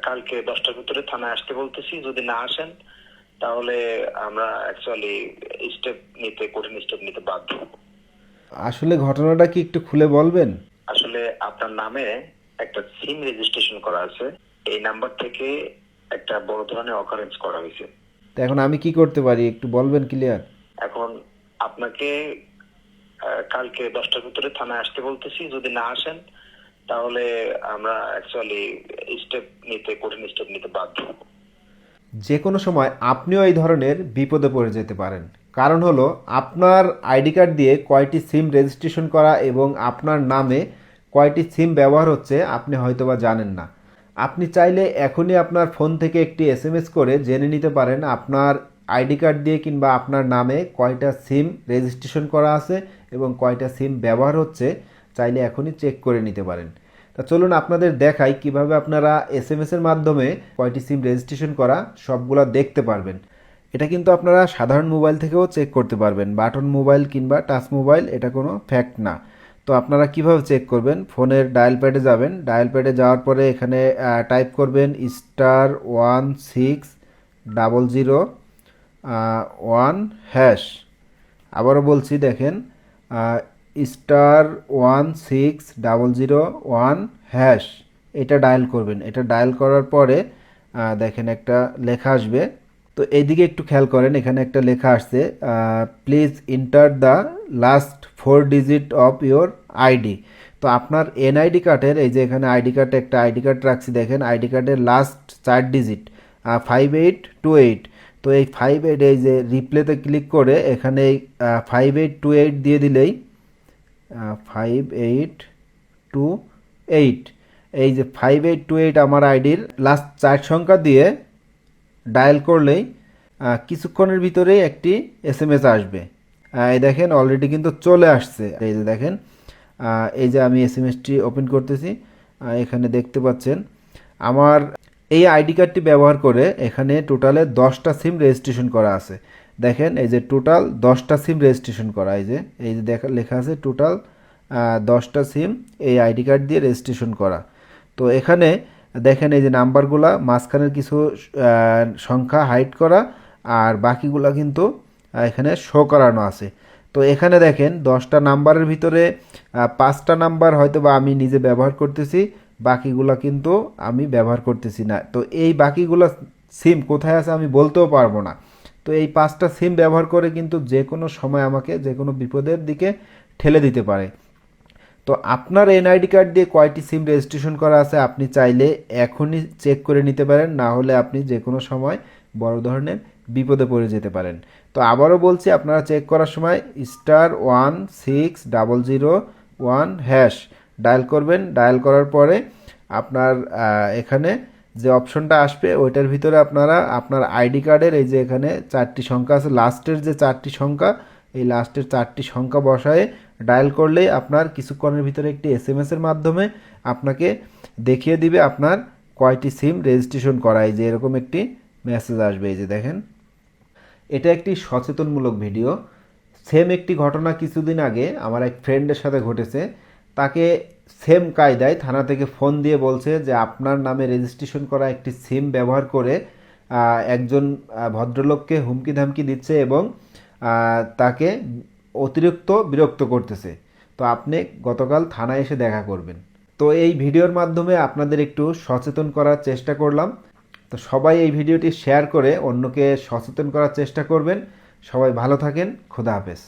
কালকে 10টার ভিতরে থানায় আসতে বলতেছি। যদি না আসেন তাহলে আমরা অ্যাকচুয়ালি কঠিন স্টেপ নিতে বাধ্য হব। আসলে ঘটনাটা কি একটু খুলে বলবেন? আসলে আপনার নামে একটা সিম রেজিস্ট্রেশন করা আছে। এই নাম্বার থেকে একটা বড় ধরনের অকারেন্স করা হয়েছে। তো এখন আমি কি করতে পারি একটু বলবেন ক্লিয়ার? এখন আপনাকে কালকে 10টার ভিতরে থানায় আসতে বলতেছি। যদি না আসেন তাহলে আমরা অ্যাকচুয়ালি কঠিন স্টেপ নিতে বাধ্য হব। যে কোনো সময় আপনিও এই ধরনের বিপদে পড়ে যেতে পারেন। কারণ হলো আপনার আইডি কার্ড দিয়ে কয়টি সিম রেজিস্ট্রেশন করা এবং আপনার নামে কয়টি সিম ব্যবহার হচ্ছে আপনি হয়তোবা জানেন না। আপনি চাইলে এখনই আপনার ফোন থেকে একটি এসএমএস করে জেনে নিতে পারেন আপনার আইডি কার্ড দিয়ে কিংবা আপনার নামে কয়টা সিম রেজিস্ট্রেশন করা আছে এবং কয়টা সিম ব্যবহার হচ্ছে, চাইলে এখনই চেক করে নিতে পারেন। তা চলুন আপনাদের দেখাই কিভাবে আপনারা এসএমএস এর মাধ্যমে কয়টি সিম রেজিস্ট্রেশন করা সবগুলো দেখতে পারবেন। এটা কিন্তু আপনারা সাধারণ মোবাইল থেকেও চেক করতে পারবেন, বাটন মোবাইল কিংবা টাচ মোবাইল, এটা কোনো ফ্যাক্ট না। তো আপনারা কিভাবে চেক করবেন? ফোনের ডায়াল প্যাডে যাবেন, ডায়াল প্যাডে যাওয়ার পরে এখানে টাইপ করবেন *1600 #1#। আবারও বলছি, দেখেন, *1600 #। এটা ডায়াল করবেন। এটা ডায়াল করার পরে দেখেন একটা লেখা আসবে। তো এইদিকে একটু খেয়াল করেন, এখানে একটা লেখা আসছে, please enter the last 4 digit of your ID. তো আপনার এনআইডি কার্ডের, এই যে এখানে আইডি কার্ডে একটা আইডি কার্ড রাখছি, দেখেন আইডি কার্ডের লাস্ট 4 ডিজিট 5828। তো এই 58, এই যে রিপ্লেতে ক্লিক করে এখানে 5828 দিয়ে দিলেই 5828, এই যে 5828 আমার আইডির লাস্ট 4 সংখ্যা দিয়ে ডায়াল করলেই কিছুক্ষণের ভিতরেই একটি এসএমএস আসবে। এই দেখেন অলরেডি কিন্তু চলে আসছে। এই যে দেখেন, এই যে আমি এসএমএসটি ওপেন করতেছি, এখানে দেখতে পাচ্ছেন আমার এই আইডি কার্ডটি ব্যবহার করে এখানে টোটালে 10টা সিম রেজিস্ট্রেশন করা আছে। দেখেন এই যে টোটাল 10টা সিম রেজিস্ট্রেশন করা, এই যে লেখা আছে টোটাল 10টা সিম এই আইডি কার্ড দিয়ে রেজিস্ট্রেশন করা। তো এখানে দেখেন এই যে নাম্বারগুলা, মাঝখানের কিছু সংখ্যা হাইড করা আর বাকিগুলা কিন্তু এখানে শো করানো আছে। তো এখানে দেখেন 10টা নাম্বারের ভিতরে 5টা নাম্বার হয়তো বা আমি নিজে ব্যবহার করতেছি, বাকিগুলা কিন্তু আমি ব্যবহার করতেছি না। তো এই বাকিগুলা সিম কোথায় আছে আমি বলতেও পারবো না। তো এই 5টা সিম ব্যবহার করে কিন্তু যে কোনো সময় আমাকে যে কোনো বিপদের দিকে ঠেলে দিতে পারে। তো আপনার এনআইডি কার্ড দিয়ে কয়টি সিম রেজিস্ট্রেশন করা আছে আপনি চাইলে এখনই চেক করে নিতে পারেন, না হলে আপনি যে কোনো সময় বড় ধরনের বিপদে পড়ে যেতে পারেন। তো আবারও বলছি, আপনারা চেক করার সময় *1600 #1 ডায়াল করবেন। ডায়াল করার পরে আপনার এখানে যে অপশনটা আসবে ওইটার ভিতরে আপনারা আপনার আইডি কার্ডের এই যে এখানে 4টি সংখ্যা আছে, লাস্টের যে 4টি সংখ্যা, এই লাস্টের 4টি সংখ্যা বসায়ে ডায়াল করলেই আপনার কিছুক্ষণের ভিতরে একটি এসএমএস এর মাধ্যমে আপনাকে দেখিয়ে দিবে আপনার কয়টি সিম রেজিস্ট্রেশন করা। এই যে এরকম একটি মেসেজ আসবে, এই যে দেখেন। এটা একটি সচেতনমূলক ভিডিও। সেম একটি ঘটনা কিছুদিন আগে আমার এক ফ্রেন্ডের সাথে ঘটেছে। তাকে সেম কায়দায় থানা থেকে ফোন দিয়ে বলছে যে আপনার নামে রেজিস্ট্রেশন করা একটি সিম ব্যবহার করে একজন ভদ্রলোককে হুমকি ধামকি দিচ্ছে এবং তাকে অতিরিক্ত বিরক্ত করতেছে। তো আপনি গতকাল থানায় এসে দেখা করবেন। তো এই ভিডিওর মাধ্যমে আপনাদের একটু সচেতন করার চেষ্টা করলাম। তো সবাই এই ভিডিওটি শেয়ার করে অন্যকে সচেতন করার চেষ্টা করবেন। সবাই ভালো থাকেন। খোদা হাফেজ।